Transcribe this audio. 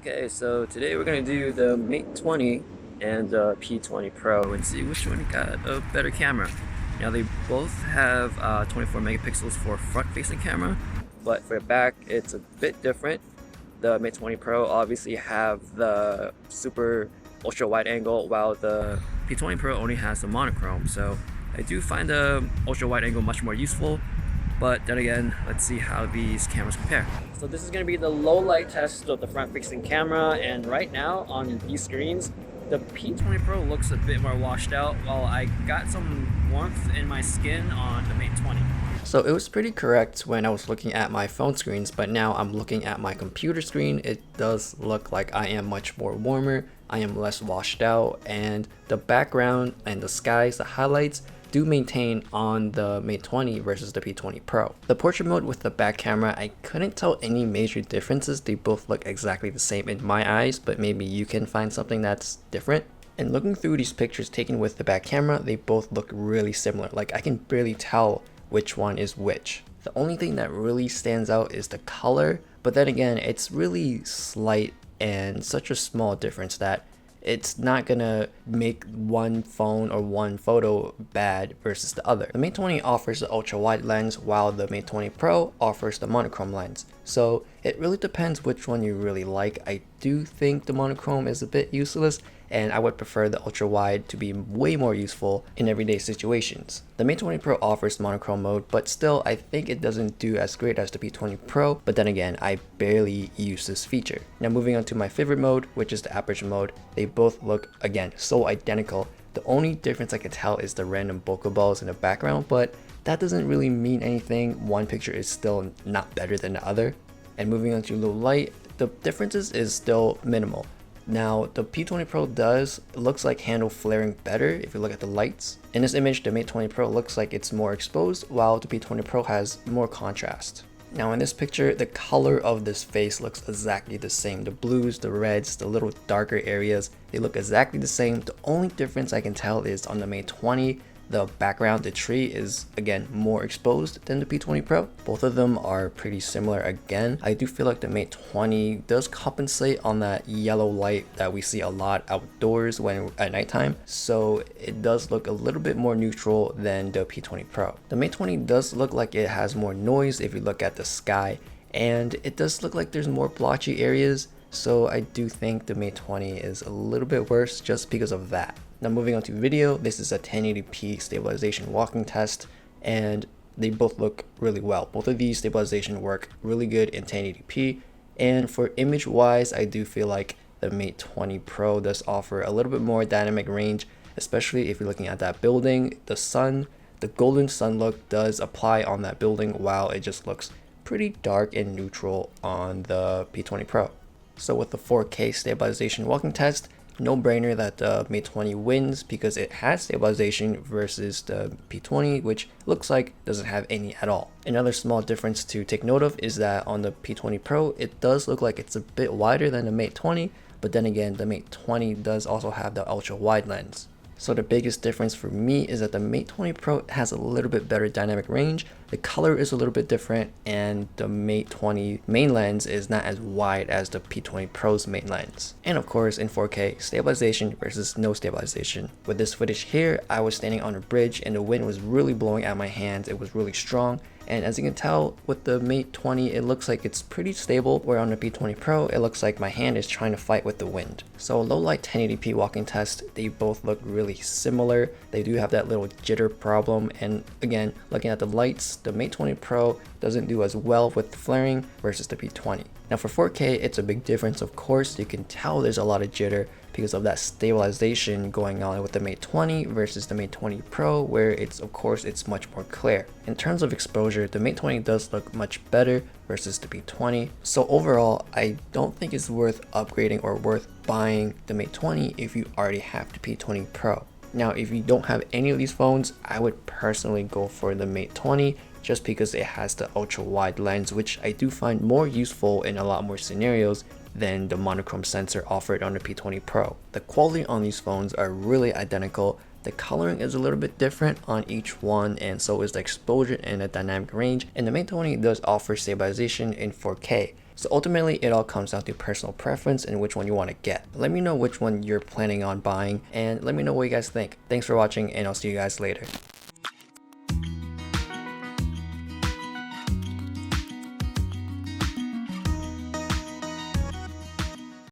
Okay, so today we're gonna do the Mate 20 and the P20 Pro and see which one got a better camera. Now they both have 24 megapixels for front-facing camera, but for back it's a bit different. The Mate 20 Pro obviously have the super ultra wide angle, while the P20 Pro only has the monochrome. So I do find the ultra wide angle much more useful. But then again, let's see how these cameras compare. So this is going to be the low light test of the front facing camera, and right now on these screens, the P20 Pro looks a bit more washed out, while I got some warmth in my skin on the Mate 20. So it was pretty correct when I was looking at my phone screens, but now I'm looking at my computer screen. It does look like I am much more warmer, I am less washed out, and the background and the skies, the highlights, do maintain on the Mate 20 versus the P20 Pro. The portrait mode with the back camera, I couldn't tell any major differences. They both look exactly the same in my eyes, but maybe you can find something that's different. And looking through these pictures taken with the back camera, they both look really similar. Like I can barely tell which one is which. The only thing that really stands out is the color, but then again, it's really slight and such a small difference that it's not gonna make one phone or one photo bad versus the other. The Mate 20 offers the ultra wide lens, while the Mate 20 Pro offers the monochrome lens. So it really depends which one you really like. I do think the monochrome is a bit useless, and I would prefer the ultra wide to be way more useful in everyday situations. The Mate 20 Pro offers monochrome mode, but still I think it doesn't do as great as the P20 Pro, but then again, I barely use this feature. Now moving on to my favorite mode, which is the Aperture Mode. They both look, again, so identical. The only difference I can tell is the random bokeh balls in the background, but that doesn't really mean anything. One picture is still not better than the other. And moving on to low light, the differences is still minimal. Now, the P20 Pro looks like handle flaring better if you look at the lights. In this image, the Mate 20 Pro looks like it's more exposed, while the P20 Pro has more contrast. Now in this picture, the color of this face looks exactly the same. The blues, the reds, the little darker areas, they look exactly the same. The only difference I can tell is on the Mate 20, the background, the tree is again more exposed than the P20 Pro. Both of them are pretty similar again. I do feel like the Mate 20 does compensate on that yellow light that we see a lot outdoors when at nighttime. So it does look a little bit more neutral than the P20 Pro. The Mate 20 does look like it has more noise if you look at the sky, and it does look like there's more blotchy areas. So I do think the Mate 20 is a little bit worse just because of that. Now moving on to video, this is a 1080p stabilization walking test, and they both look really well. Both of these stabilization work really good in 1080p, and for image wise, I do feel like the Mate 20 Pro does offer a little bit more dynamic range, especially if you're looking at that building. The sun, the golden sun look does apply on that building, while it just looks pretty dark and neutral on the P20 Pro. So with the 4K stabilization walking test, no brainer that the Mate 20 wins because it has stabilization versus the P20, which looks like doesn't have any at all. Another small difference to take note of is that on the P20 Pro, it does look like it's a bit wider than the Mate 20, but then again, the Mate 20 does also have the ultra wide lens. So the biggest difference for me is that the Mate 20 Pro has a little bit better dynamic range, the color is a little bit different, and the Mate 20 main lens is not as wide as the P20 Pro's main lens. And of course in 4K, stabilization versus no stabilization. With this footage here, I was standing on a bridge and the wind was really blowing at my hands, it was really strong. And as you can tell with the Mate 20, it looks like it's pretty stable, where on the P20 Pro, it looks like my hand is trying to fight with the wind. So low light 1080p walking test, they both look really similar. They do have that little jitter problem, and again, looking at the lights, the Mate 20 Pro doesn't do as well with flaring versus the P20. Now for 4K, it's a big difference. Of course, you can tell there's a lot of jitter because of that stabilization going on with the Mate 20 versus the Mate 20 Pro, where it's much more clear. In terms of exposure, the Mate 20 does look much better versus the P20. So overall, I don't think it's worth upgrading or worth buying the Mate 20 if you already have the P20 Pro. Now, if you don't have any of these phones, I would personally go for the Mate 20 just because it has the ultra wide lens, which I do find more useful in a lot more scenarios than the monochrome sensor offered on the P20 Pro. The quality on these phones are really identical. The coloring is a little bit different on each one, and so is the exposure and the dynamic range. And the Mate 20 does offer stabilization in 4K. So ultimately, it all comes down to personal preference and which one you want to get. Let me know which one you're planning on buying, and let me know what you guys think. Thanks for watching, and I'll see you guys later.